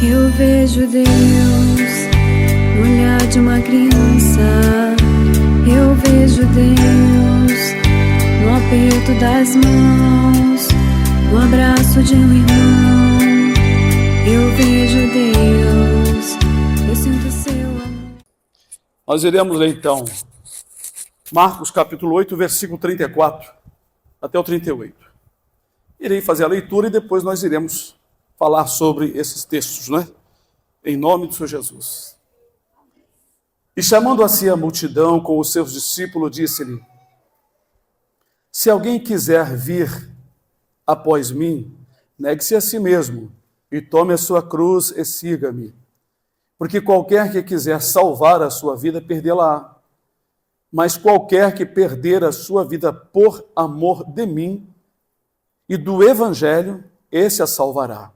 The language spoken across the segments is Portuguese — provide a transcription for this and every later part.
Eu vejo Deus no olhar de uma criança. Eu vejo Deus no aperto das mãos, no abraço de um irmão. Eu vejo Deus, eu sinto seu amor. Nós iremos ler então Marcos capítulo 8, versículo 34 até o 38. Irei fazer a leitura e depois nós iremos falar sobre esses textos, né? Em nome do Senhor Jesus. E chamando a si a multidão com os seus discípulos, disse-lhe: se alguém quiser vir após mim, negue-se a si mesmo e tome a sua cruz e siga-me. Porque qualquer que quiser salvar a sua vida, perdê-la-á. Mas qualquer que perder a sua vida por amor de mim e do Evangelho, esse a salvará.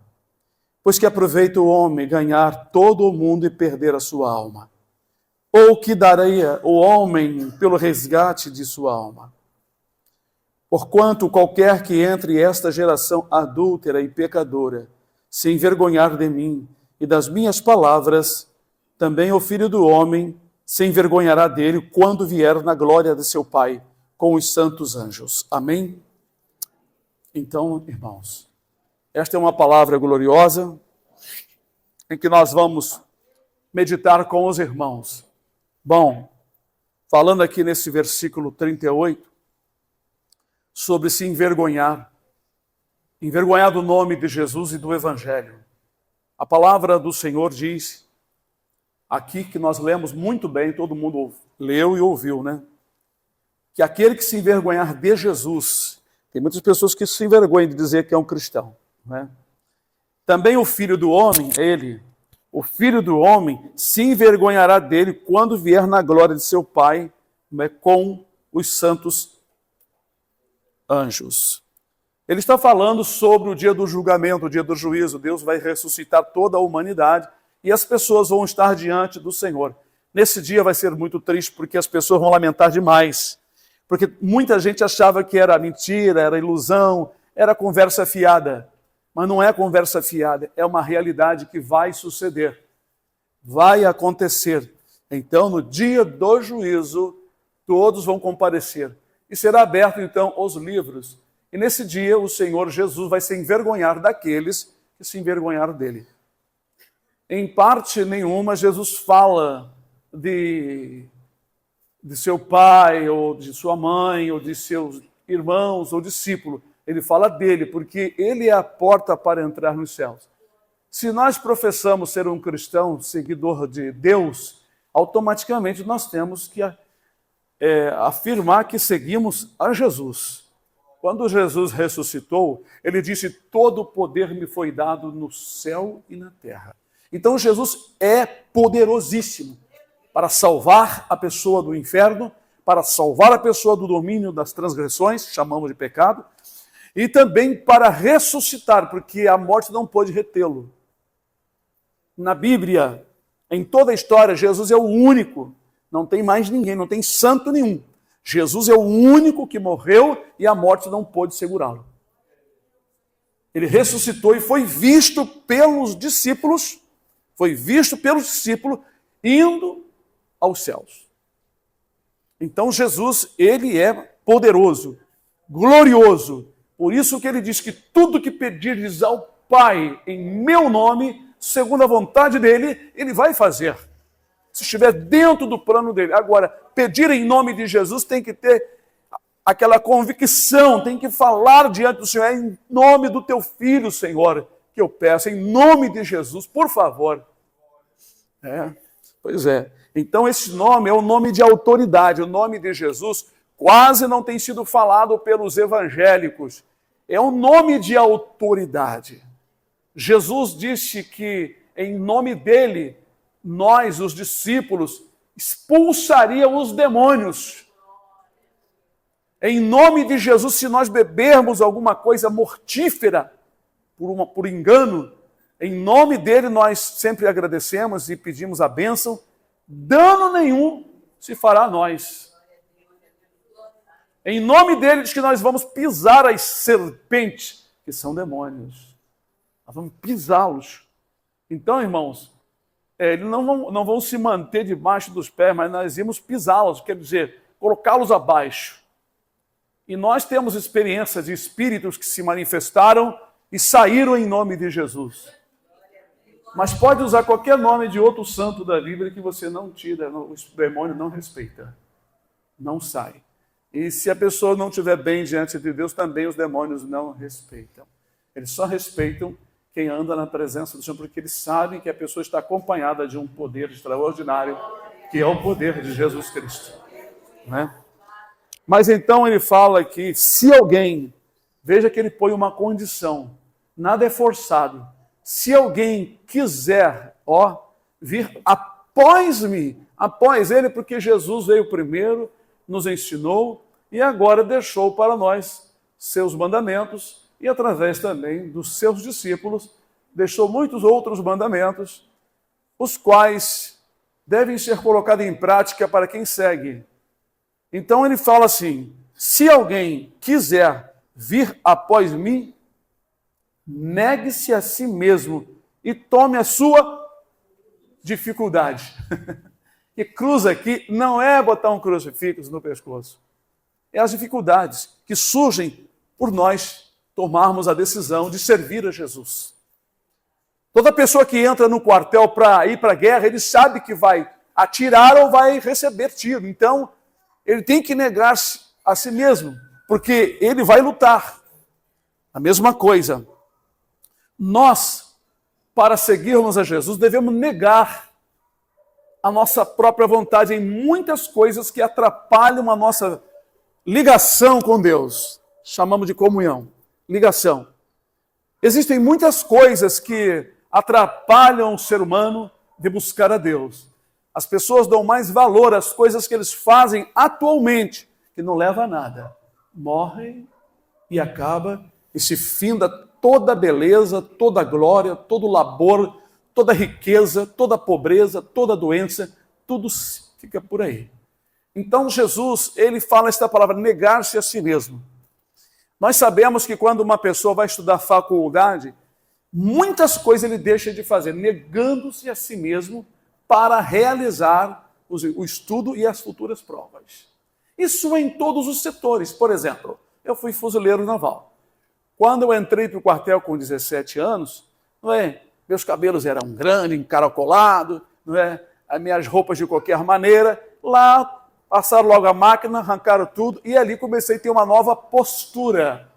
Pois que aproveita o homem ganhar todo o mundo e perder a sua alma? Ou que daria o homem pelo resgate de sua alma? Porquanto qualquer que entre esta geração adúltera e pecadora, se envergonhar de mim e das minhas palavras, também o Filho do Homem se envergonhará dele quando vier na glória de seu Pai com os santos anjos. Amém? Então, irmãos, esta é uma palavra gloriosa em que nós vamos meditar com os irmãos. Bom, falando aqui nesse versículo 38, sobre se envergonhar do nome de Jesus e do Evangelho. A palavra do Senhor diz, aqui que nós lemos muito bem, todo mundo leu e ouviu, né? Que aquele que se envergonhar de Jesus, tem muitas pessoas que se envergonham de dizer que é um cristão, né? Também o Filho do Homem, o Filho do Homem se envergonhará dele quando vier na glória de seu Pai, né, com os santos anjos. Ele está falando sobre o dia do julgamento, o dia do juízo. Deus vai ressuscitar toda a humanidade e as pessoas vão estar diante do Senhor. Nesse dia vai ser muito triste porque as pessoas vão lamentar demais. Porque muita gente achava que era mentira, era ilusão, era conversa fiada. Mas não é conversa fiada, é uma realidade que vai suceder, vai acontecer. Então, no dia do juízo, todos vão comparecer. E será aberto, então, os livros. E nesse dia, o Senhor Jesus vai se envergonhar daqueles que se envergonharam dele. Em parte nenhuma, Jesus fala de seu pai, ou de sua mãe, ou de seus irmãos, ou discípulos. Ele fala dele, porque ele é a porta para entrar nos céus. Se nós professamos ser um cristão, seguidor de Deus, automaticamente nós temos que afirmar que seguimos a Jesus. Quando Jesus ressuscitou, ele disse, todo o poder me foi dado no céu e na terra. Então Jesus é poderosíssimo para salvar a pessoa do inferno, para salvar a pessoa do domínio das transgressões, chamamos de pecado, e também para ressuscitar, porque a morte não pôde retê-lo. Na Bíblia, em toda a história, Jesus é o único, não tem mais ninguém, não tem santo nenhum. Jesus é o único que morreu e a morte não pôde segurá-lo. Ele ressuscitou e foi visto pelos discípulos, indo aos céus. Então Jesus, ele é poderoso, glorioso. Por isso que ele diz que tudo que pedirdes ao Pai em meu nome, segundo a vontade dele, ele vai fazer. Se estiver dentro do plano dele. Agora, pedir em nome de Jesus tem que ter aquela convicção, tem que falar diante do Senhor, é em nome do teu filho, Senhor, que eu peço, em nome de Jesus, por favor. Pois é. Então esse nome é o nome de autoridade, o nome de Jesus quase não tem sido falado pelos evangélicos. É um nome de autoridade. Jesus disse que em nome dele, nós, os discípulos, expulsaríamos os demônios. Em nome de Jesus, se nós bebermos alguma coisa mortífera, por engano, em nome dele nós sempre agradecemos e pedimos a bênção, dano nenhum se fará a nós. Em nome dele diz que nós vamos pisar as serpentes, que são demônios. Nós vamos pisá-los. Então, irmãos, eles não vão se manter debaixo dos pés, mas nós íamos pisá-los, quer dizer, colocá-los abaixo. E nós temos experiências de espíritos que se manifestaram e saíram em nome de Jesus. Mas pode usar qualquer nome de outro santo da Bíblia que você não tira, o demônio não respeita, não sai. E se a pessoa não estiver bem diante de Deus, também os demônios não respeitam. Eles só respeitam quem anda na presença do Senhor, porque eles sabem que a pessoa está acompanhada de um poder extraordinário, que é o poder de Jesus Cristo. Né? Mas então ele fala que se alguém, veja que ele põe uma condição, nada é forçado. Se alguém quiser, vir após ele, porque Jesus veio primeiro, nos ensinou e agora deixou para nós seus mandamentos e através também dos seus discípulos, deixou muitos outros mandamentos, os quais devem ser colocados em prática para quem segue. Então ele fala assim, se alguém quiser vir após mim, negue-se a si mesmo e tome a sua dificuldade. E cruz aqui não é botar um crucifixo no pescoço. É as dificuldades que surgem por nós tomarmos a decisão de servir a Jesus. Toda pessoa que entra no quartel para ir para a guerra, ele sabe que vai atirar ou vai receber tiro. Então, ele tem que negar-se a si mesmo, porque ele vai lutar. A mesma coisa. Nós, para seguirmos a Jesus, devemos negar a nossa própria vontade em muitas coisas que atrapalham a nossa ligação com Deus. Chamamos de comunhão, ligação. Existem muitas coisas que atrapalham o ser humano de buscar a Deus. As pessoas dão mais valor às coisas que eles fazem atualmente, que não leva a nada. Morrem e acaba e se finda toda a beleza, toda a glória, todo o labor, toda a riqueza, toda a pobreza, toda a doença, tudo fica por aí. Então Jesus, ele fala esta palavra, negar-se a si mesmo. Nós sabemos que quando uma pessoa vai estudar faculdade, muitas coisas ele deixa de fazer, negando-se a si mesmo para realizar o estudo e as futuras provas. Isso é em todos os setores. Por exemplo, eu fui fuzileiro naval. Quando eu entrei para o quartel com 17 anos, meus cabelos eram grandes, encaracolados, as minhas roupas de qualquer maneira. Lá passaram logo a máquina, arrancaram tudo e ali comecei a ter uma nova postura.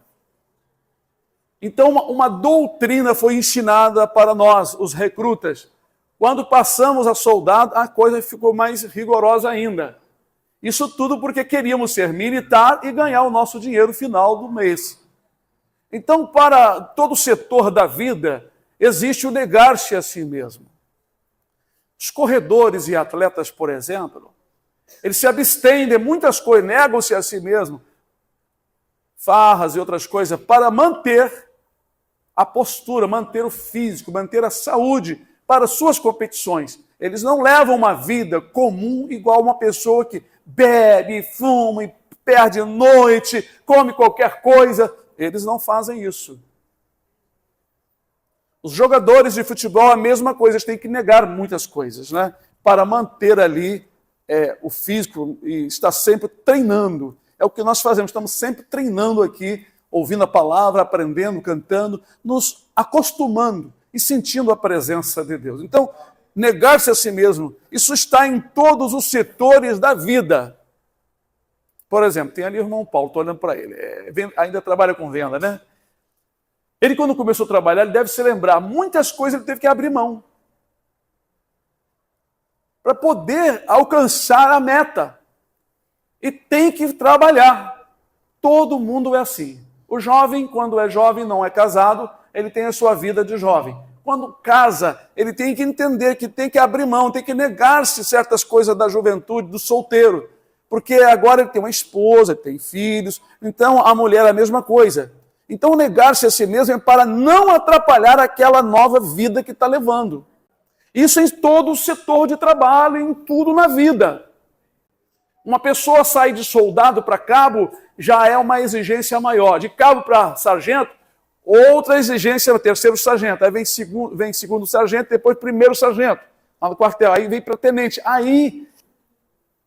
Então uma doutrina foi ensinada para nós, os recrutas. Quando passamos a soldado, a coisa ficou mais rigorosa ainda. Isso tudo porque queríamos ser militar e ganhar o nosso dinheiro final do mês. Então, para todo setor da vida, existe o negar-se a si mesmo. Os corredores e atletas, por exemplo, eles se abstêm de muitas coisas, negam-se a si mesmo, farras e outras coisas, para manter a postura, manter o físico, manter a saúde para suas competições. Eles não levam uma vida comum igual uma pessoa que bebe, fuma, perde noite, come qualquer coisa. Eles não fazem isso. Os jogadores de futebol, a mesma coisa, eles têm que negar muitas coisas, para manter ali o físico e estar sempre treinando. É o que nós fazemos, estamos sempre treinando aqui, ouvindo a palavra, aprendendo, cantando, nos acostumando e sentindo a presença de Deus. Então, negar-se a si mesmo, isso está em todos os setores da vida. Por exemplo, tem ali o irmão Paulo, estou olhando para ele, ainda trabalha com venda, né? Ele, quando começou a trabalhar, ele deve se lembrar, muitas coisas ele teve que abrir mão para poder alcançar a meta. E tem que trabalhar. Todo mundo é assim. O jovem, quando é jovem, não é casado, ele tem a sua vida de jovem. Quando casa, ele tem que entender que tem que abrir mão, tem que negar-se certas coisas da juventude, do solteiro. Porque agora ele tem uma esposa, ele tem filhos, então a mulher é a mesma coisa. Então negar-se a si mesmo é para não atrapalhar aquela nova vida que está levando. Isso em todo o setor de trabalho, em tudo na vida. Uma pessoa sair de soldado para cabo já é uma exigência maior. De cabo para sargento, Outra exigência, terceiro sargento, aí vem segundo sargento, depois primeiro sargento, lá no quartel, aí vem para tenente. Aí,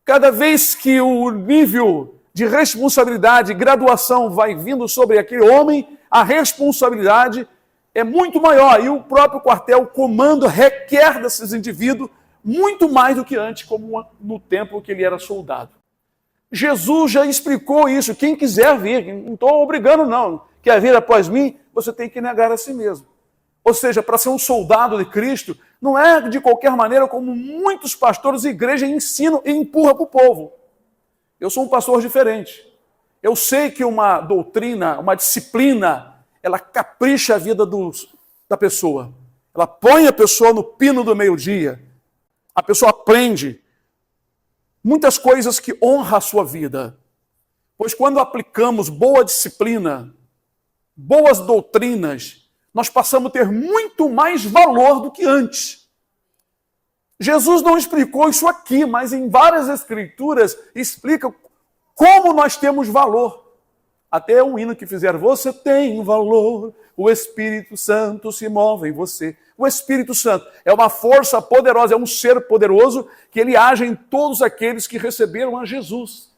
cada vez que o nível de responsabilidade, graduação vai vindo sobre aquele homem, a responsabilidade é muito maior. E o próprio quartel, o comando, requer desses indivíduos muito mais do que antes, como no tempo que ele era soldado. Jesus já explicou isso. Quem quiser vir, não estou obrigando não, quer vir após mim, você tem que negar a si mesmo. Ou seja, para ser um soldado de Cristo, não é de qualquer maneira como muitos pastores e igrejas ensinam e empurram para o povo. Eu sou um pastor diferente. Eu sei que uma doutrina, uma disciplina, ela capricha a vida da pessoa. Ela põe a pessoa no pino do meio-dia. A pessoa aprende muitas coisas que honram a sua vida. Pois quando aplicamos boa disciplina, boas doutrinas, nós passamos a ter muito mais valor do que antes. Jesus não explicou isso aqui, mas em várias escrituras explica como nós temos valor. Até um hino que fizeram, você tem valor, o Espírito Santo se move em você. O Espírito Santo é uma força poderosa, é um ser poderoso que ele age em todos aqueles que receberam a Jesus.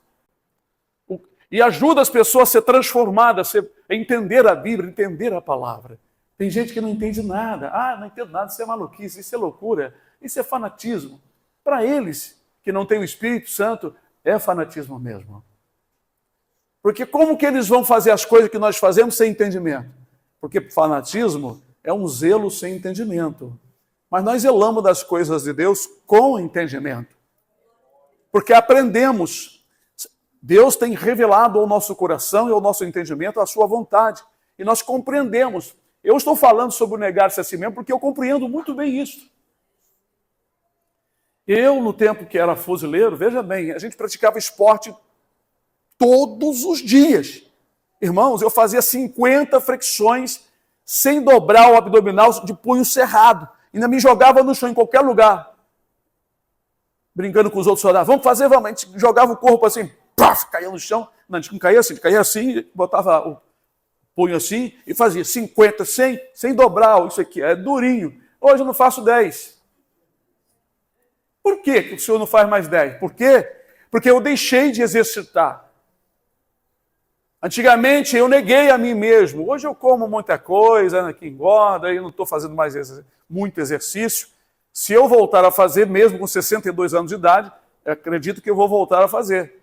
E ajuda as pessoas a ser transformadas, a entender a Bíblia, a entender a palavra. Tem gente que não entende nada. Ah, não entendo nada, isso é maluquice, isso é loucura, isso é fanatismo. Para eles que não têm o Espírito Santo, é fanatismo mesmo. Porque como que eles vão fazer as coisas que nós fazemos sem entendimento? Porque fanatismo é um zelo sem entendimento. Mas nós zelamos das coisas de Deus com entendimento. Porque aprendemos. Deus tem revelado ao nosso coração e ao nosso entendimento a sua vontade. E nós compreendemos. Eu estou falando sobre o negar-se a si mesmo porque eu compreendo muito bem isso. Eu, no tempo que era fuzileiro, veja bem, a gente praticava esporte todos os dias. Irmãos, eu fazia 50 flexões sem dobrar o abdominal de punho cerrado. Ainda me jogava no chão em qualquer lugar. Brincando com os outros soldados. Vamos fazer, vamos. A gente jogava o corpo assim, paf, caía no chão. Não, a gente não caía assim, botava o punho assim e fazia 50, 100, sem dobrar. Isso aqui é durinho. Hoje eu não faço 10. Por que o senhor não faz mais 10? Por quê? Porque eu deixei de exercitar. Antigamente eu neguei a mim mesmo. Hoje eu como muita coisa, que engorda, eu não estou fazendo mais muito exercício. Se eu voltar a fazer, mesmo com 62 anos de idade, eu acredito que eu vou voltar a fazer.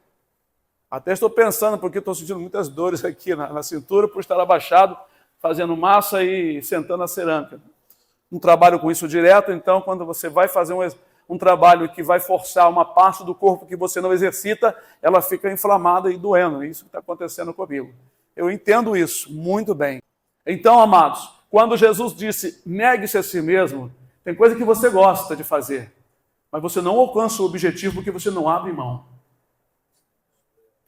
Até estou pensando, porque estou sentindo muitas dores aqui na cintura por estar abaixado, fazendo massa e sentando a cerâmica. Não trabalho com isso direto, então quando você vai fazer um trabalho que vai forçar uma parte do corpo que você não exercita, ela fica inflamada e doendo. É isso que está acontecendo comigo. Eu entendo isso muito bem. Então, amados, quando Jesus disse, negue-se a si mesmo, tem coisa que você gosta de fazer, mas você não alcança o objetivo porque você não abre mão.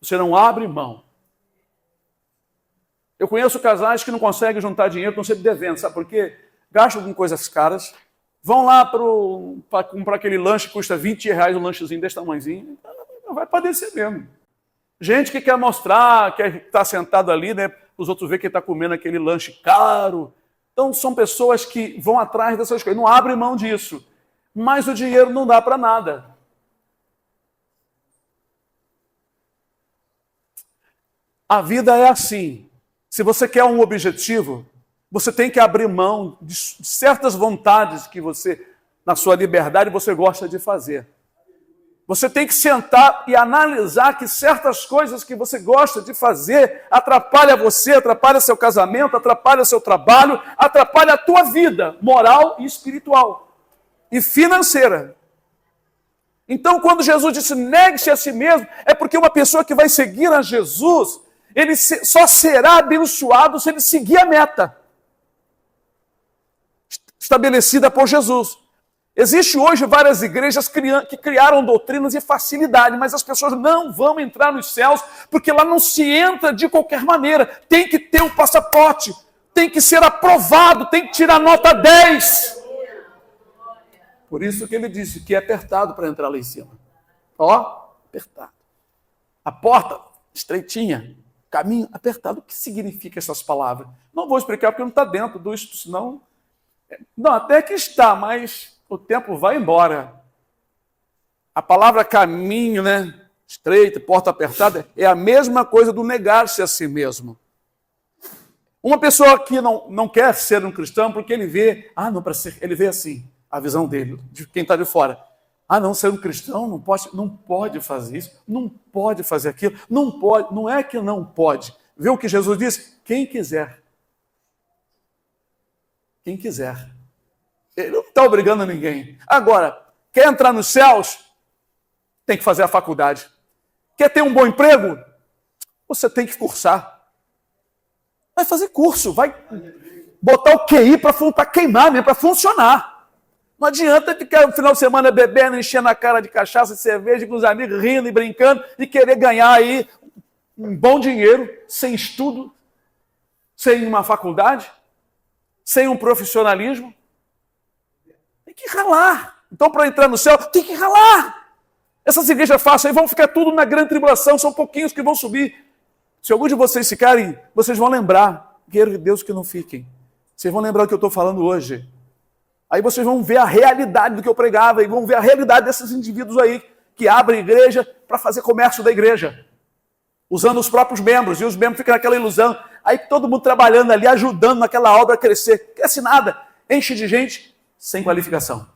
Você não abre mão. Eu conheço casais que não conseguem juntar dinheiro, estão sempre devendo. Sabe por quê? Gastam com coisas caras, vão lá para comprar aquele lanche que custa R$20, um lanchezinho desse tamanhozinho, vai padecer mesmo. Gente que quer mostrar, quer estar sentado ali, né, os outros verem que está comendo aquele lanche caro. Então são pessoas que vão atrás dessas coisas, não abrem mão disso. Mas o dinheiro não dá para nada. A vida é assim. Se você quer um objetivo, você tem que abrir mão de certas vontades que você, na sua liberdade, você gosta de fazer. Você tem que sentar e analisar que certas coisas que você gosta de fazer atrapalham você, atrapalham seu casamento, atrapalham seu trabalho, atrapalham a tua vida moral e espiritual e financeira. Então, quando Jesus disse negue-se a si mesmo, é porque uma pessoa que vai seguir a Jesus, ele só será abençoado se ele seguir a meta estabelecida por Jesus. Existem hoje várias igrejas que criaram doutrinas e facilidade, mas as pessoas não vão entrar nos céus, porque lá não se entra de qualquer maneira. Tem que ter um passaporte, tem que ser aprovado, tem que tirar nota 10. Por isso que ele disse que é apertado para entrar lá em cima. Ó, apertado. A porta estreitinha. caminho apertado. O que significa essas palavras? Não vou explicar porque não está dentro do estudo, senão... Não, até que está, mas o tempo vai embora. A palavra caminho, né? Estreita, porta apertada, é a mesma coisa do negar-se a si mesmo. Uma pessoa que não quer ser um cristão porque ele vê, não, para ser, ele vê assim, a visão dele, de quem está de fora. Não, ser um cristão não pode fazer isso, não pode fazer aquilo, não pode, não é que não pode. Vê o que Jesus disse? Quem quiser. Quem quiser. Ele não está obrigando ninguém. Agora, quer entrar nos céus? Tem que fazer a faculdade. Quer ter um bom emprego? Você tem que cursar. Vai fazer curso, vai botar o QI para queimar mesmo, para funcionar. Não adianta ficar no final de semana bebendo, enchendo a cara de cachaça, de cerveja, com os amigos rindo e brincando e querer ganhar aí um bom dinheiro, sem estudo, sem uma faculdade, sem um profissionalismo. Tem que ralar. Então, para entrar no céu, tem que ralar. Essas igrejas fáceis aí vão ficar tudo na grande tribulação, são pouquinhos que vão subir. Se alguns de vocês ficarem, vocês vão lembrar, quero Deus que não fiquem. Vocês vão lembrar do que eu estou falando hoje. Aí vocês vão ver a realidade do que eu pregava e vão ver a realidade desses indivíduos aí que abrem igreja para fazer comércio da igreja, usando os próprios membros, e os membros ficam naquela ilusão. Aí todo mundo trabalhando ali, ajudando naquela obra a crescer. Cresce nada, enche de gente sem qualificação.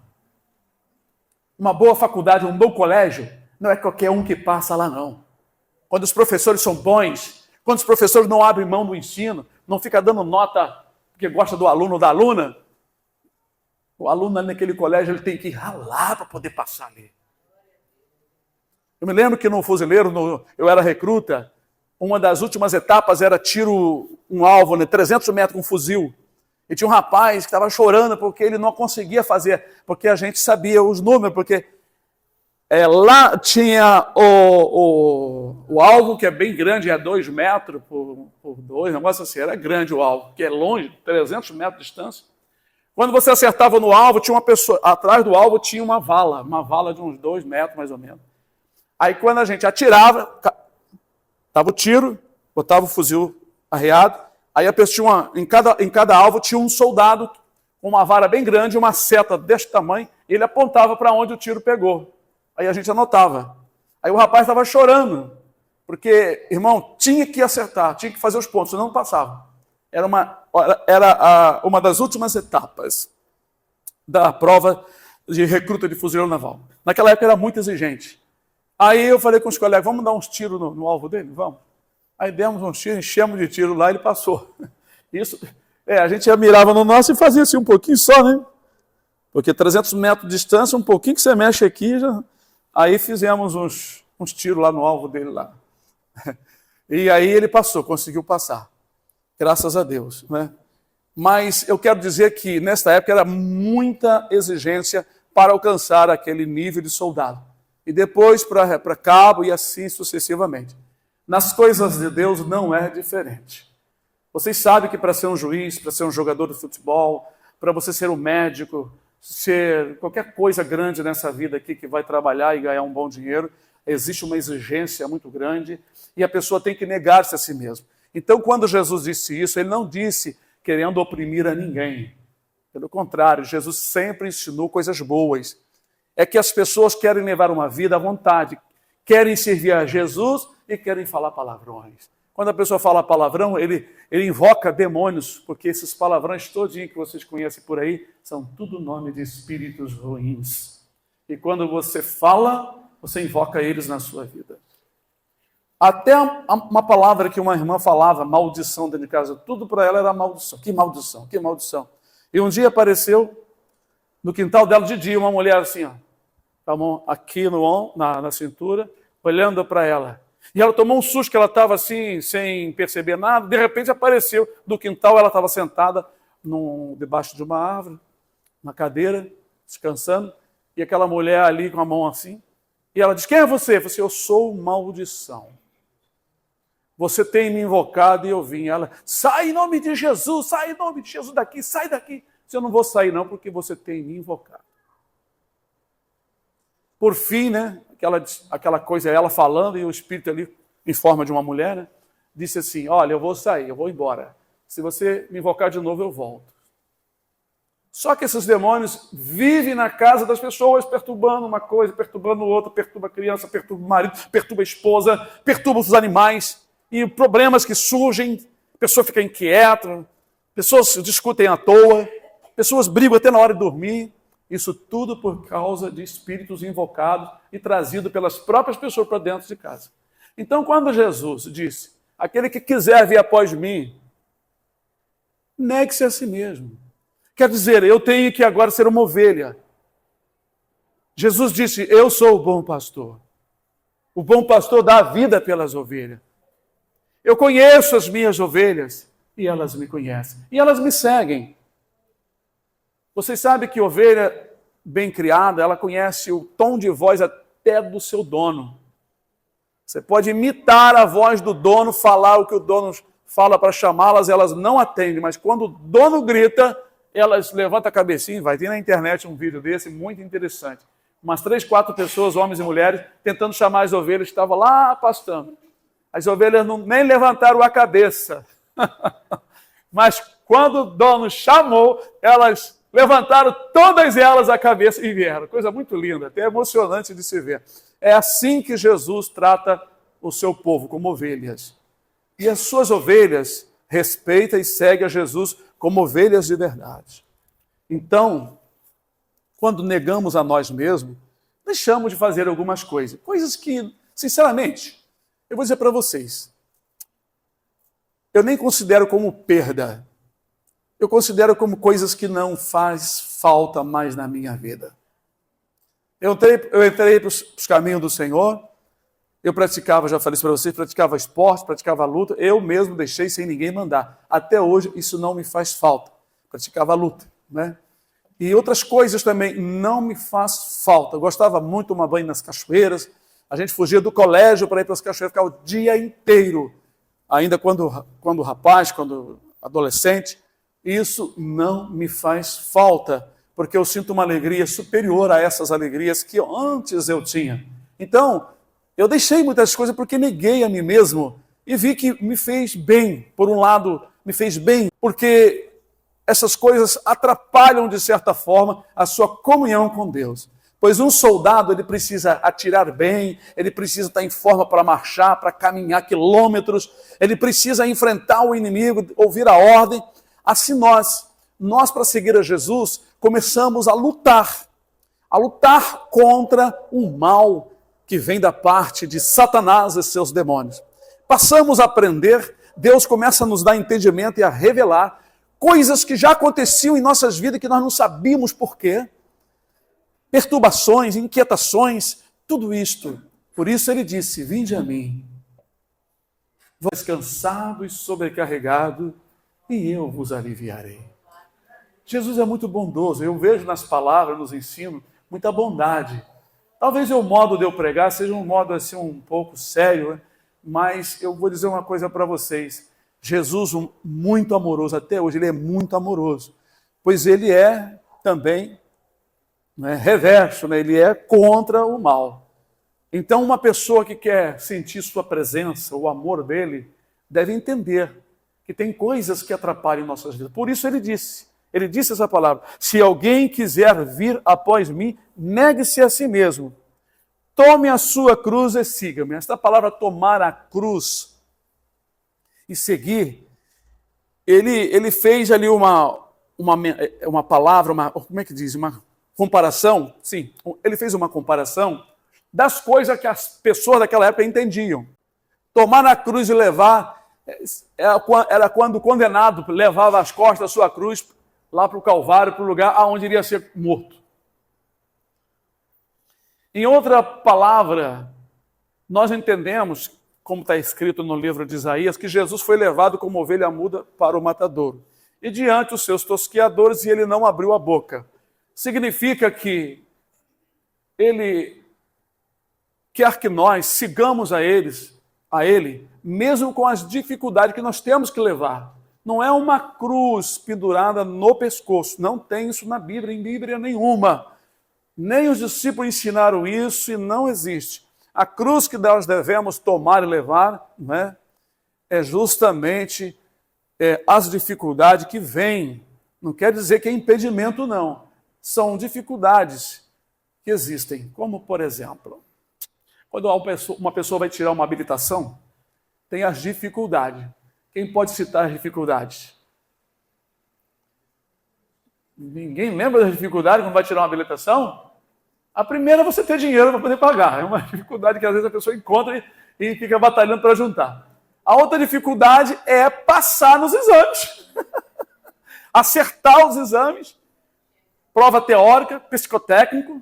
Uma boa faculdade, um bom colégio, não é qualquer um que passa lá, não. Quando os professores são bons, quando os professores não abrem mão do ensino, não fica dando nota porque gosta do aluno ou da aluna, o aluno ali naquele colégio ele tem que ralar para poder passar ali. Eu me lembro que no fuzileiro, eu era recruta, uma das últimas etapas era tiro um alvo, né, 300 metros com um fuzil. E tinha um rapaz que estava chorando porque ele não conseguia fazer, porque a gente sabia os números, porque lá tinha o alvo, que é bem grande, é 2 metros por 2, negócio assim, era grande o alvo, que é longe, 300 metros de distância. Quando você acertava no alvo, tinha uma pessoa, atrás do alvo tinha uma vala de uns 2 metros mais ou menos. Aí quando a gente atirava, estava o tiro, botava o fuzil arreado, aí a pessoa em cada alvo tinha um soldado com uma vara bem grande, uma seta deste tamanho, e ele apontava para onde o tiro pegou. Aí a gente anotava. Aí o rapaz estava chorando, porque, irmão, tinha que acertar, tinha que fazer os pontos, senão não passava. Era uma das últimas etapas da prova de recruta de fuzileiro naval. Naquela época era muito exigente. Aí eu falei com os colegas, vamos dar uns tiros no alvo dele? Vamos. Aí demos uns tiros, enchemos de tiro lá e ele passou. Isso, a gente mirava no nosso e fazia assim um pouquinho só, né? Porque 300 metros de distância, um pouquinho que você mexe aqui, já... Aí fizemos uns tiros lá no alvo dele lá. E aí ele passou, conseguiu passar. Graças a Deus, né? Mas eu quero dizer que nesta época era muita exigência para alcançar aquele nível de soldado. E depois para cabo e assim sucessivamente. Nas coisas de Deus não é diferente. Vocês sabem que para ser um juiz, para ser um jogador de futebol, para você ser um médico, ser qualquer coisa grande nessa vida aqui que vai trabalhar e ganhar um bom dinheiro, existe uma exigência muito grande e a pessoa tem que negar-se a si mesma. Então, quando Jesus disse isso, ele não disse querendo oprimir a ninguém. Pelo contrário, Jesus sempre ensinou coisas boas. É que as pessoas querem levar uma vida à vontade, querem servir a Jesus e querem falar palavrões. Quando a pessoa fala palavrão, ele invoca demônios, porque esses palavrões todinhos que vocês conhecem por aí são tudo nome de espíritos ruins. E quando você fala, você invoca eles na sua vida. Até uma palavra que uma irmã falava, maldição dentro de casa, tudo para ela era maldição. Que maldição, que maldição. E um dia apareceu no quintal dela de dia uma mulher assim, ó, com a mão aqui na cintura, olhando para ela. E ela tomou um susto, que ela estava assim, sem perceber nada. De repente apareceu do quintal, ela estava sentada debaixo de uma árvore, na cadeira, descansando. E aquela mulher ali com a mão assim. E ela disse, quem é você? Eu falei, eu sou maldição. Você tem me invocado e eu vim. Ela, sai em nome de Jesus, sai em nome de Jesus daqui, sai daqui. Eu não vou sair não, porque você tem me invocado. Por fim, né, aquela coisa, ela falando e o espírito ali em forma de uma mulher, né, disse assim, olha, eu vou sair, eu vou embora. Se você me invocar de novo, eu volto. Só que esses demônios vivem na casa das pessoas, perturbando uma coisa, perturbando outra, perturba a criança, perturba o marido, perturba a esposa, perturba os animais, e problemas que surgem, a pessoa fica inquieta, pessoas discutem à toa, pessoas brigam até na hora de dormir. Isso tudo por causa de espíritos invocados e trazidos pelas próprias pessoas para dentro de casa. Então, quando Jesus disse, aquele que quiser vir após mim, negue-se a si mesmo. Quer dizer, eu tenho que agora ser uma ovelha. Jesus disse, eu sou o bom pastor. O bom pastor dá a vida pelas ovelhas. Eu conheço as minhas ovelhas e elas me conhecem. E elas me seguem. Vocês sabem que ovelha bem criada, ela conhece o tom de voz até do seu dono. Você pode imitar a voz do dono, falar o que o dono fala para chamá-las, elas não atendem, mas quando o dono grita, elas levantam a cabecinha, vai ter na internet um vídeo desse, muito interessante. Umas 3, 4 pessoas, homens e mulheres, tentando chamar as ovelhas, estavam lá pastando. As ovelhas nem levantaram a cabeça. Mas quando o dono chamou, elas levantaram todas elas a cabeça e vieram. Coisa muito linda, até emocionante de se ver. É assim que Jesus trata o seu povo, como ovelhas. E as suas ovelhas respeitam e seguem a Jesus como ovelhas de verdade. Então, quando negamos a nós mesmos, deixamos de fazer algumas coisas. Coisas que, sinceramente, eu vou dizer para vocês, eu nem considero como perda. Eu considero como coisas que não faz falta mais na minha vida. Eu entrei para os caminhos do Senhor, eu praticava, já falei isso para vocês, praticava esporte, praticava luta, eu mesmo deixei sem ninguém mandar. Até hoje isso não me faz falta. Praticava luta, né? E outras coisas também não me faz falta. Eu gostava muito de tomar banho nas cachoeiras, a gente fugia do colégio para ir para as cachoeiras, ficava o dia inteiro, ainda quando rapaz, quando adolescente. Isso não me faz falta, porque eu sinto uma alegria superior a essas alegrias que antes eu tinha. Então, eu deixei muitas coisas porque neguei a mim mesmo e vi que me fez bem. Por um lado, me fez bem, porque essas coisas atrapalham, de certa forma, a sua comunhão com Deus. Pois um soldado, ele precisa atirar bem, ele precisa estar em forma para marchar, para caminhar quilômetros, ele precisa enfrentar o inimigo, ouvir a ordem. Assim nós para seguir a Jesus, começamos a lutar contra o mal que vem da parte de Satanás e seus demônios. Passamos a aprender, Deus começa a nos dar entendimento e a revelar coisas que já aconteciam em nossas vidas que nós não sabíamos por quê. Perturbações, inquietações, tudo isto. Por isso ele disse, vinde a mim, vós cansado e sobrecarregado, e eu vos aliviarei. Jesus é muito bondoso, eu vejo nas palavras, nos ensinos, muita bondade. Talvez o modo de eu pregar seja um modo assim um pouco sério, né? Mas eu vou dizer uma coisa para vocês. Jesus, muito amoroso, até hoje ele é muito amoroso, pois ele é também, né, reverso, né? Ele é contra o mal. Então uma pessoa que quer sentir sua presença, o amor dele, deve entender que tem coisas que atrapalham nossas vidas. Por isso ele disse essa palavra, se alguém quiser vir após mim, negue-se a si mesmo, tome a sua cruz e siga-me. Esta palavra tomar a cruz e seguir, ele fez ali uma palavra, como é que diz? Uma comparação, sim, ele fez uma comparação das coisas que as pessoas daquela época entendiam. Tomar a cruz e levar, era quando o condenado levava as costas da sua cruz lá para o Calvário, para o lugar onde iria ser morto. Em outra palavra, nós entendemos, como está escrito no livro de Isaías, que Jesus foi levado como ovelha muda para o matadouro. E diante os seus tosqueadores, e ele não abriu a boca. Significa que ele quer que nós sigamos a ele, mesmo com as dificuldades que nós temos que levar. Não é uma cruz pendurada no pescoço, não tem isso na Bíblia, em Bíblia nenhuma. Nem os discípulos ensinaram isso e não existe. A cruz que nós devemos tomar e levar, né, é justamente as dificuldades que vêm. Não quer dizer que é impedimento, não. São dificuldades que existem. Como, por exemplo, quando uma pessoa vai tirar uma habilitação, tem as dificuldades. Quem pode citar as dificuldades? Ninguém lembra das dificuldades quando vai tirar uma habilitação? A primeira é você ter dinheiro para poder pagar. É uma dificuldade que às vezes a pessoa encontra e fica batalhando para juntar. A outra dificuldade é passar nos exames. Acertar os exames. Prova teórica, psicotécnico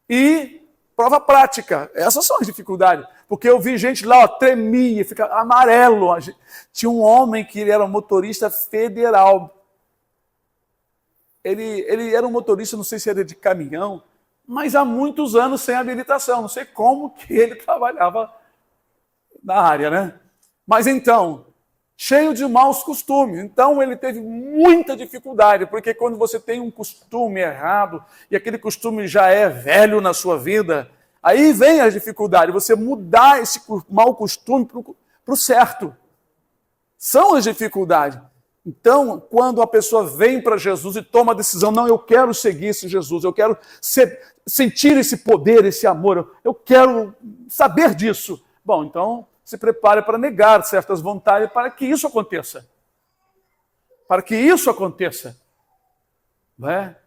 e prova prática. Essas são as dificuldades. Porque eu vi gente lá, tremia, fica amarelo. Tinha um homem que ele era um motorista federal. Ele era um motorista, não sei se era de caminhão, mas há muitos anos sem habilitação. Não sei como que ele trabalhava na área, né? Mas então, cheio de maus costumes. Então ele teve muita dificuldade, porque quando você tem um costume errado, e aquele costume já é velho na sua vida, aí vem a dificuldade, você mudar esse mau costume para o certo. São as dificuldades. Então, quando a pessoa vem para Jesus e toma a decisão, não, eu quero seguir esse Jesus, eu quero sentir esse poder, esse amor, eu quero saber disso. Bom, então, se prepare para negar certas vontades para que isso aconteça. Para que isso aconteça. Não é?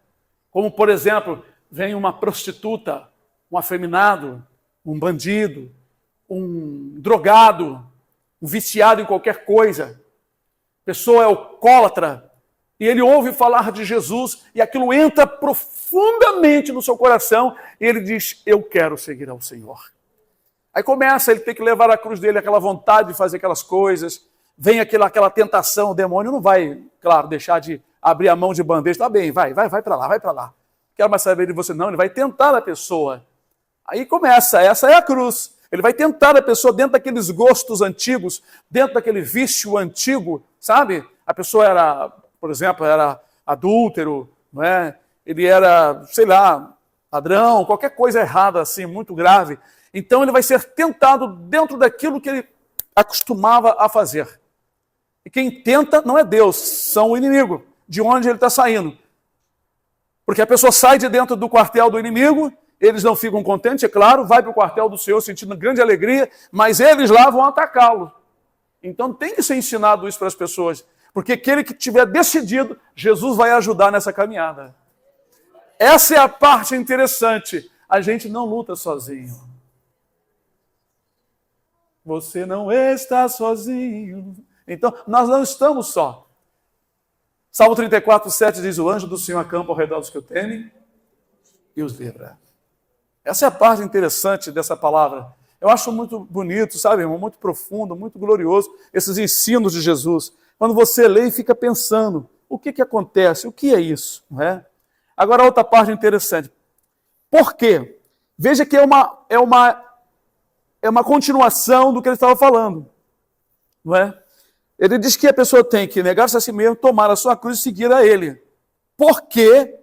Como, por exemplo, vem uma prostituta, um afeminado, um bandido, um drogado, um viciado em qualquer coisa. A pessoa é alcoólatra e ele ouve falar de Jesus e aquilo entra profundamente no seu coração e ele diz, eu quero seguir ao Senhor. Aí começa, ele tem que levar a cruz dele, aquela vontade de fazer aquelas coisas, vem aquela tentação, o demônio não vai, claro, deixar de abrir a mão de bandeja, tá bem, vai para lá, vai para lá. Quero mais saber de você, não, ele vai tentar a pessoa. Aí começa, essa é a cruz. Ele vai tentar a pessoa dentro daqueles gostos antigos, dentro daquele vício antigo, sabe? A pessoa era, por exemplo, era adúltero, não é? Ele era, sei lá, ladrão, qualquer coisa errada assim, muito grave. Então ele vai ser tentado dentro daquilo que ele acostumava a fazer. E quem tenta não é Deus, são o inimigo, de onde ele está saindo. Porque a pessoa sai de dentro do quartel do inimigo, eles não ficam contentes, é claro, vai para o quartel do Senhor sentindo grande alegria, mas eles lá vão atacá-lo. Então tem que ser ensinado isso para as pessoas, porque aquele que tiver decidido, Jesus vai ajudar nessa caminhada. Essa é a parte interessante, a gente não luta sozinho. Você não está sozinho. Então, nós não estamos só. Salmo 34, 7 diz, o anjo do Senhor acampa ao redor dos que o temem e os livra. Essa é a parte interessante dessa palavra. Eu acho muito bonito, sabe, irmão? Muito profundo, muito glorioso, esses ensinos de Jesus. Quando você lê e fica pensando, o que acontece? O que é isso? Não é? Agora, outra parte interessante. Por quê? Veja que é uma continuação do que ele estava falando. Não é? Ele diz que a pessoa tem que negar-se a si mesmo, tomar a sua cruz e seguir a ele. Porque,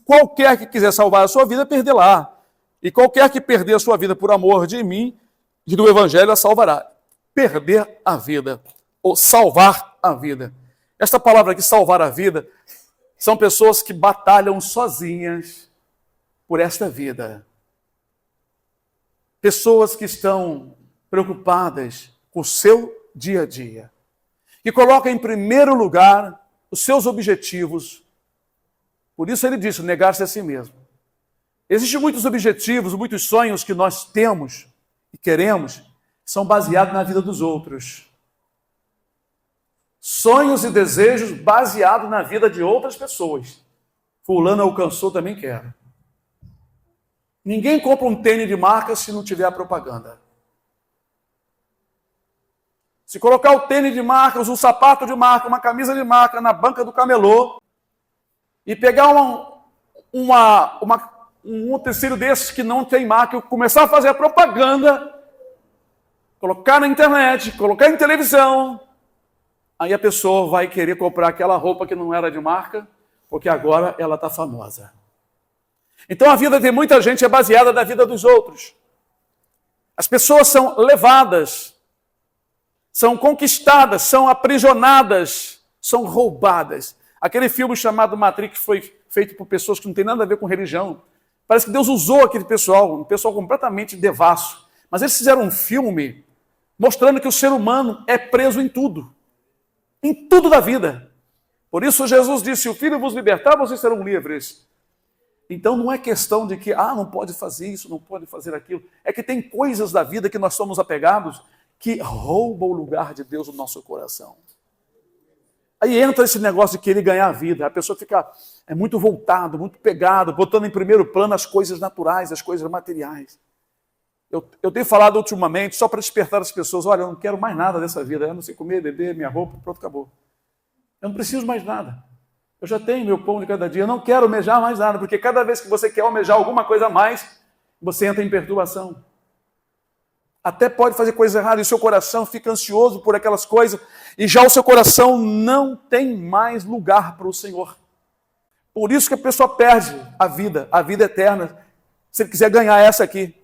qualquer que quiser salvar a sua vida, perdê-la. E qualquer que perder a sua vida por amor de mim e do Evangelho, a salvará. Perder a vida, ou salvar a vida. Esta palavra aqui, salvar a vida, são pessoas que batalham sozinhas por esta vida. Pessoas que estão preocupadas com o seu dia a dia. Que colocam em primeiro lugar os seus objetivos. Por isso ele disse, negar-se a si mesmo. Existem muitos objetivos, muitos sonhos que nós temos e queremos, são baseados na vida dos outros. Sonhos e desejos baseados na vida de outras pessoas. Fulano alcançou, também quero. Ninguém compra um tênis de marca se não tiver a propaganda. Se colocar o tênis de marca, um sapato de marca, uma camisa de marca na banca do camelô e pegar um tecido desses que não tem marca, começar a fazer a propaganda, colocar na internet, colocar em televisão, aí a pessoa vai querer comprar aquela roupa que não era de marca, porque agora ela está famosa. Então a vida de muita gente é baseada na vida dos outros. As pessoas são levadas, são conquistadas, são aprisionadas, são roubadas. Aquele filme chamado Matrix foi feito por pessoas que não tem nada a ver com religião. Parece que Deus usou aquele pessoal, um pessoal completamente devasso. Mas eles fizeram um filme mostrando que o ser humano é preso em tudo da vida. Por isso Jesus disse, se o Filho vos libertar, vocês serão livres. Então não é questão de que, não pode fazer isso, não pode fazer aquilo. É que tem coisas da vida que nós somos apegados que roubam o lugar de Deus no nosso coração. Aí entra esse negócio de querer ganhar a vida. A pessoa fica muito voltado, muito pegado, botando em primeiro plano as coisas naturais, as coisas materiais. Eu tenho falado ultimamente, só para despertar as pessoas, olha, eu não quero mais nada dessa vida. Eu não sei comer, beber, minha roupa, pronto, acabou. Eu não preciso mais nada. Eu já tenho meu pão de cada dia. Eu não quero almejar mais nada, porque cada vez que você quer almejar alguma coisa a mais, você entra em perturbação. Até pode fazer coisa errada e o seu coração fica ansioso por aquelas coisas e já o seu coração não tem mais lugar para o Senhor. Por isso que a pessoa perde a vida eterna, se ele quiser ganhar essa aqui.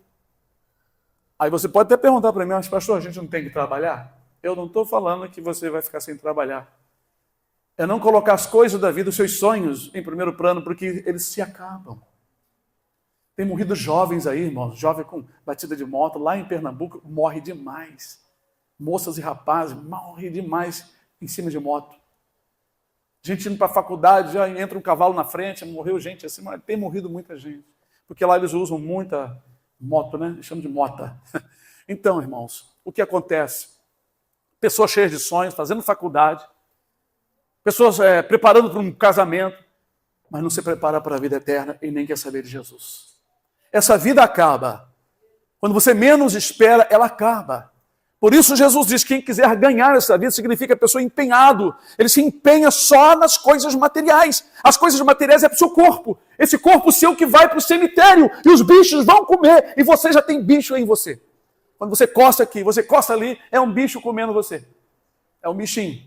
Aí você pode até perguntar para mim, mas pastor, a gente não tem que trabalhar? Eu não estou falando que você vai ficar sem trabalhar. É não colocar as coisas da vida, os seus sonhos em primeiro plano, porque eles se acabam. Tem morrido jovens aí, irmãos, jovem com batida de moto, lá em Pernambuco, morre demais. Moças e rapazes, morrem demais em cima de moto. Gente indo para a faculdade, já entra um cavalo na frente, morreu gente assim, mas tem morrido muita gente. Porque lá eles usam muita moto, né? Eles chamam de mota. Então, irmãos, o que acontece? Pessoas cheias de sonhos, fazendo faculdade, pessoas preparando para um casamento, mas não se prepara para a vida eterna e nem quer saber de Jesus. Essa vida acaba. Quando você menos espera, ela acaba. Por isso Jesus diz, quem quiser ganhar essa vida, significa a pessoa empenhado. Ele se empenha só nas coisas materiais. As coisas materiais é para o seu corpo. Esse corpo seu que vai para o cemitério e os bichos vão comer. E você já tem bicho em você. Quando você coça aqui, você coça ali, é um bicho comendo você. É um bichinho.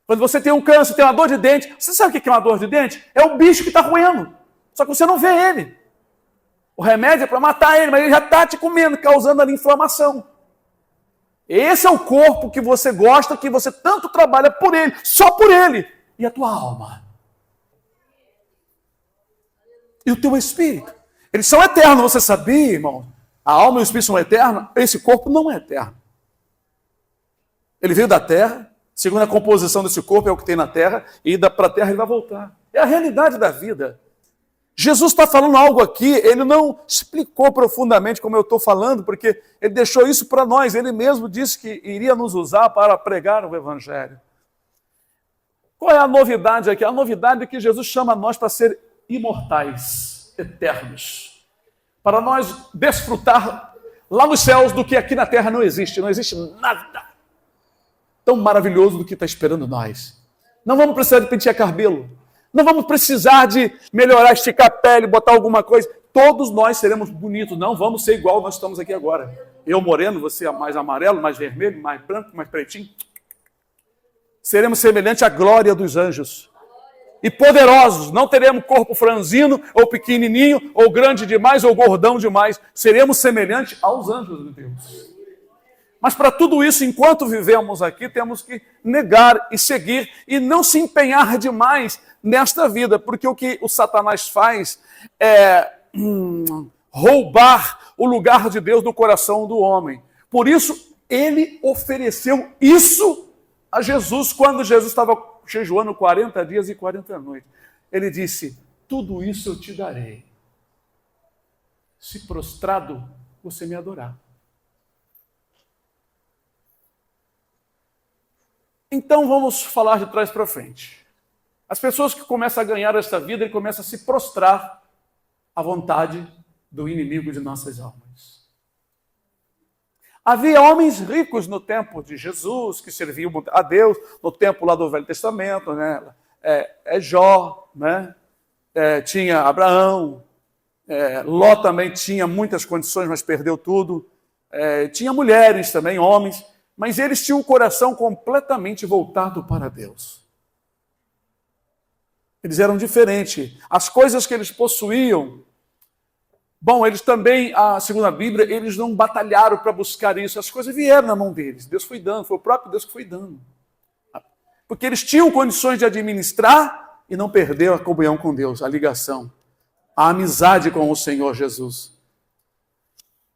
Quando você tem um câncer, tem uma dor de dente, você sabe o que é uma dor de dente? É o bicho que está roendo. Só que você não vê ele. O remédio é para matar ele, mas ele já está te comendo, causando ali inflamação. Esse é o corpo que você gosta, que você tanto trabalha por ele, só por ele. E a tua alma? E o teu espírito? Eles são eternos, você sabia, irmão? A alma e o espírito são eternos, esse corpo não é eterno. Ele veio da terra, segundo a composição desse corpo é o que tem na terra, e para a terra ele vai voltar. É a realidade da vida. Jesus está falando algo aqui, ele não explicou profundamente como eu estou falando, porque ele deixou isso para nós, ele mesmo disse que iria nos usar para pregar o Evangelho. Qual é a novidade aqui? A novidade é que Jesus chama nós para ser imortais, eternos, para nós desfrutar lá nos céus do que aqui na terra não existe nada tão maravilhoso do que está esperando nós. Não vamos precisar de pentear cabelo, não vamos precisar de melhorar, esticar a pele, botar alguma coisa. Todos nós seremos bonitos, não vamos ser igual nós estamos aqui agora. Eu moreno, você mais amarelo, mais vermelho, mais branco, mais pretinho. Seremos semelhantes à glória dos anjos. E poderosos, não teremos corpo franzino, ou pequenininho, ou grande demais, ou gordão demais. Seremos semelhantes aos anjos de Deus. Mas para tudo isso, enquanto vivemos aqui, temos que negar e seguir e não se empenhar demais nesta vida, porque o que o Satanás faz é roubar o lugar de Deus no coração do homem. Por isso, ele ofereceu isso a Jesus quando Jesus estava jejuando 40 dias e 40 noites. Ele disse, tudo isso eu te darei, se prostrado você me adorar. Então vamos falar de trás para frente. As pessoas que começam a ganhar esta vida, ele começa a se prostrar à vontade do inimigo de nossas almas. Havia homens ricos no tempo de Jesus, que serviam a Deus, no tempo lá do Velho Testamento, né? Jó, né? Tinha Abraão, Ló também tinha muitas condições, mas perdeu tudo. Tinha mulheres também, homens, mas eles tinham o coração completamente voltado para Deus. Eles eram diferentes. As coisas que eles possuíam Bom, eles também, segundo a Bíblia, eles não batalharam para buscar isso. As coisas vieram na mão deles. Deus foi dando, foi o próprio Deus que foi dando. Porque eles tinham condições de administrar e não perderam a comunhão com Deus, a ligação, a amizade com o Senhor Jesus.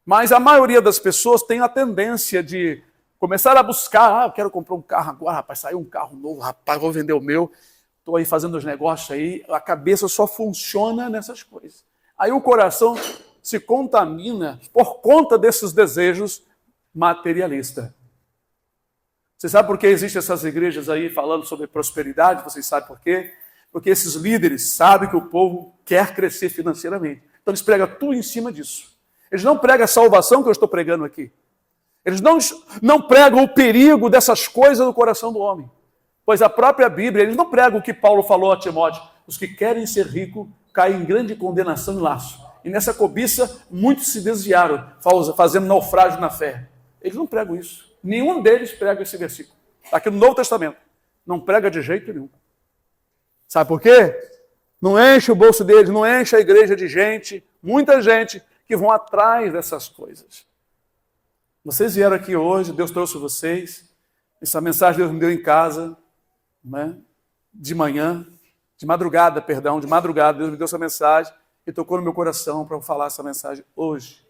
Mas a maioria das pessoas tem a tendência de começar a buscar, eu quero comprar um carro agora, rapaz, saiu um carro novo, rapaz, vou vender o meu, estou aí fazendo os negócios aí, a cabeça só funciona nessas coisas. Aí o coração se contamina por conta desses desejos materialistas. Você sabe por que existem essas igrejas aí falando sobre prosperidade? Vocês sabem por quê? Porque esses líderes sabem que o povo quer crescer financeiramente. Então eles pregam tudo em cima disso. Eles não pregam a salvação que eu estou pregando aqui. Eles não pregam o perigo dessas coisas no coração do homem. Pois a própria Bíblia, eles não pregam o que Paulo falou a Timóteo. Os que querem ser ricos caem em grande condenação e laço. E nessa cobiça, muitos se desviaram, fazendo naufrágio na fé. Eles não pregam isso. Nenhum deles prega esse versículo. Aqui no Novo Testamento. Não prega de jeito nenhum. Sabe por quê? Não enche o bolso deles, não enche a igreja de gente, muita gente que vão atrás dessas coisas. Vocês vieram aqui hoje, Deus trouxe vocês. Essa mensagem Deus me deu em casa, né? De madrugada, Deus me deu essa mensagem e tocou no meu coração para eu falar essa mensagem hoje.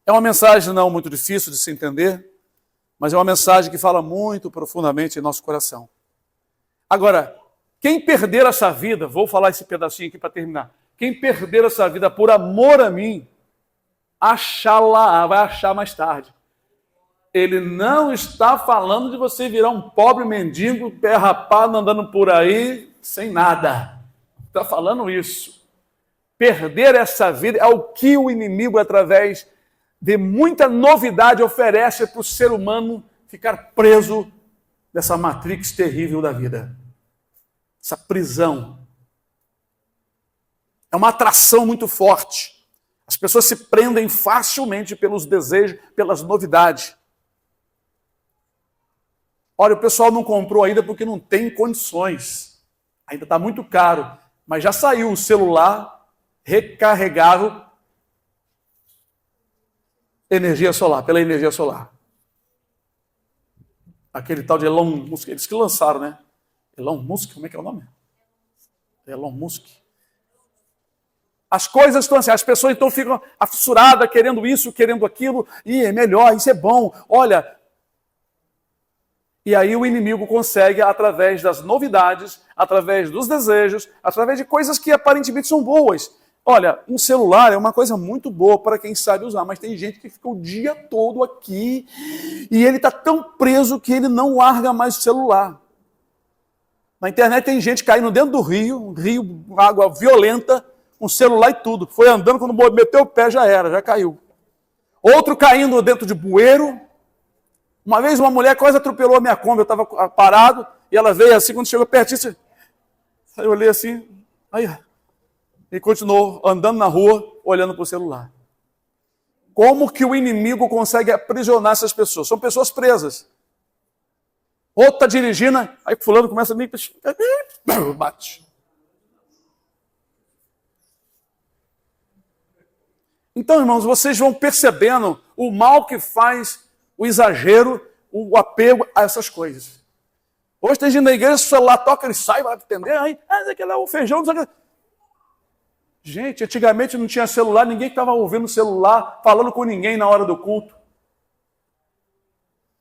É uma mensagem não muito difícil de se entender, mas é uma mensagem que fala muito profundamente em nosso coração. Agora, quem perder essa vida, vou falar esse pedacinho aqui para terminar, quem perder essa vida por amor a mim, vai achar mais tarde. Ele não está falando de você virar um pobre mendigo, pé rapado, andando por aí, sem nada. Está falando isso. Perder essa vida é o que o inimigo, através de muita novidade, oferece para o ser humano ficar preso nessa matrix terrível da vida. Essa prisão. É uma atração muito forte. As pessoas se prendem facilmente pelos desejos, pelas novidades. Olha, o pessoal não comprou ainda porque não tem condições. Ainda está muito caro. Mas já saiu o celular recarregável pela energia solar. Aquele tal de Elon Musk, eles que lançaram, né? Elon Musk, como é que é o nome? Elon Musk. As coisas estão assim, as pessoas então ficam afissuradas, querendo isso, querendo aquilo, e é melhor, isso é bom, olha. E aí o inimigo consegue, através das novidades, através dos desejos, através de coisas que aparentemente são boas. Olha, um celular é uma coisa muito boa para quem sabe usar, mas tem gente que fica o dia todo aqui e ele está tão preso que ele não larga mais o celular. Na internet tem gente caindo dentro do rio, um rio, água violenta, com celular e tudo. Foi andando, quando meteu o pé já caiu. Outro caindo dentro de bueiro. Uma vez uma mulher quase atropelou a minha Kombi, eu estava parado, e ela veio assim, quando chegou pertinho, eu olhei assim, aí, e continuou andando na rua, olhando para o celular. Como que o inimigo consegue aprisionar essas pessoas? São pessoas presas. Outro está dirigindo, aí fulano começa a me... bate. Então, irmãos, vocês vão percebendo o mal que faz o exagero, o apego a essas coisas. Hoje tem gente na igreja, se o celular toca, ele sai, vai atender, aí, aquele é o feijão, não sei o que. Gente, antigamente não tinha celular, ninguém estava ouvindo o celular, falando com ninguém na hora do culto.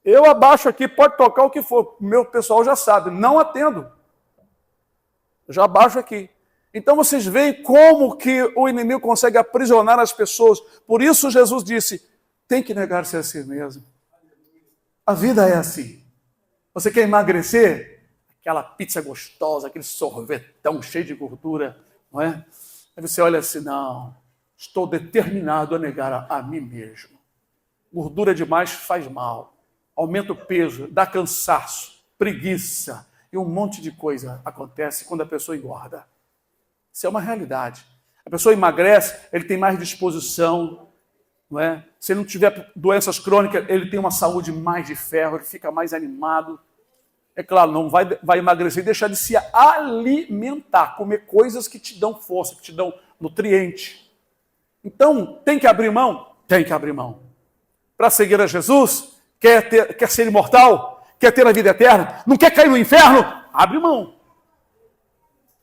Eu abaixo aqui, pode tocar o que for, meu pessoal já sabe, não atendo. Eu já abaixo aqui. Então vocês veem como que o inimigo consegue aprisionar as pessoas. Por isso Jesus disse, tem que negar-se a si mesmo. A vida é assim. Você quer emagrecer? Aquela pizza gostosa, aquele sorvetão cheio de gordura, não é? Aí você olha assim, não, estou determinado a negar a mim mesmo. Gordura demais faz mal. Aumenta o peso, dá cansaço, preguiça e um monte de coisa acontece quando a pessoa engorda. Isso é uma realidade. A pessoa emagrece, ele tem mais disposição, não é? Se ele não tiver doenças crônicas, ele tem uma saúde mais de ferro, ele fica mais animado. É claro, não vai emagrecer e deixar de se alimentar, comer coisas que te dão força, que te dão nutriente. Então, tem que abrir mão? Tem que abrir mão. Para seguir a Jesus, quer ser imortal? Quer ter a vida eterna? Não quer cair no inferno? Abre mão.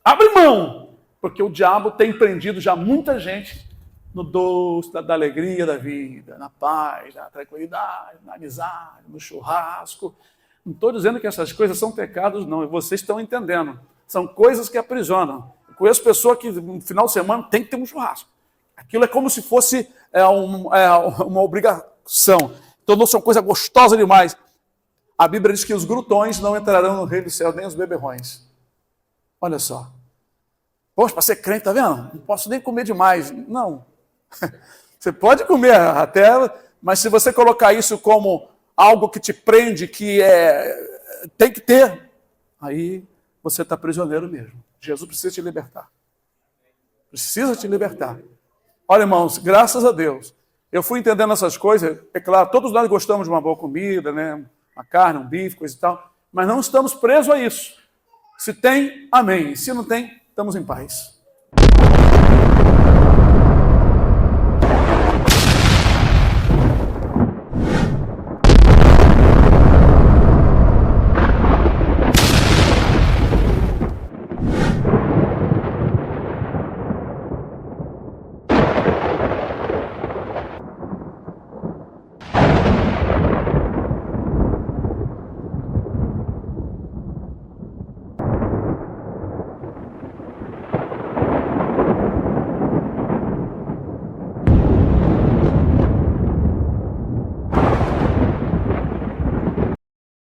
Abre mão. Porque o diabo tem prendido já muita gente no doce, da alegria da vida, na paz, na tranquilidade, na amizade, no churrasco. Não estou dizendo que essas coisas são pecados, não. Vocês estão entendendo. São coisas que aprisionam. Eu conheço pessoa que no final de semana tem que ter um churrasco. Aquilo é como se fosse uma obrigação. Então não são coisa gostosa demais. A Bíblia diz que os glutões não entrarão no reino do céu, nem os beberrões. Olha só. Poxa, para ser crente, tá vendo? Não posso nem comer demais. Não. Você pode comer até, mas se você colocar isso como algo que te prende, tem que ter, aí você está prisioneiro mesmo. Jesus precisa te libertar. Precisa te libertar. Olha, irmãos, graças a Deus, eu fui entendendo essas coisas. É claro, todos nós gostamos de uma boa comida, né? Uma carne, um bife, coisa e tal, mas não estamos presos a isso. Se tem, amém. Se não tem, estamos em paz.